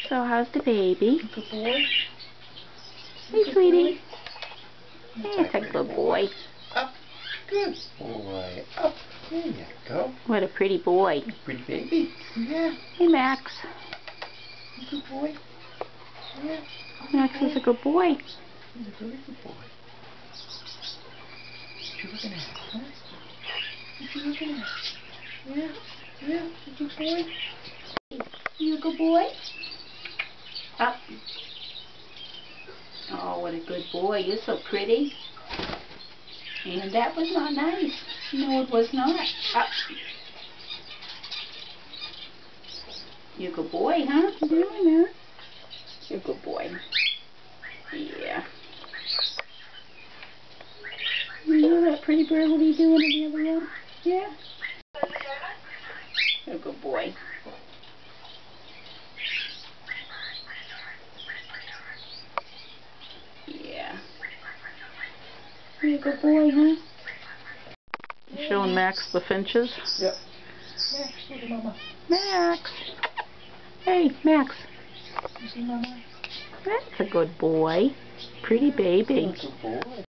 So how's the baby? Good boy. Hey, sweetie. That's Hey, it's a good boy. Up. Good boy. Up. There you go. What a pretty boy. Pretty baby. Yeah. Hey, Max. Good boy. Yeah. Max is a good boy. He's a very good boy. What you looking at, huh? What you looking at? Yeah. Yeah. A good boy. You a good boy? Up. Oh, what a good boy. You're so pretty. And that was not nice. No, it was not. Up. You a good boy, huh? Yeah, I know. You're a good boy. Yeah. You know that pretty bird what are you doing in the other room? Yeah? You're a good boy. Yeah. You're a good boy, huh? You showing Max the finches? Yep. Max, look at Mama. Max! Hey, Max. You see Mama? That's a good boy. Pretty baby. That's a good boy.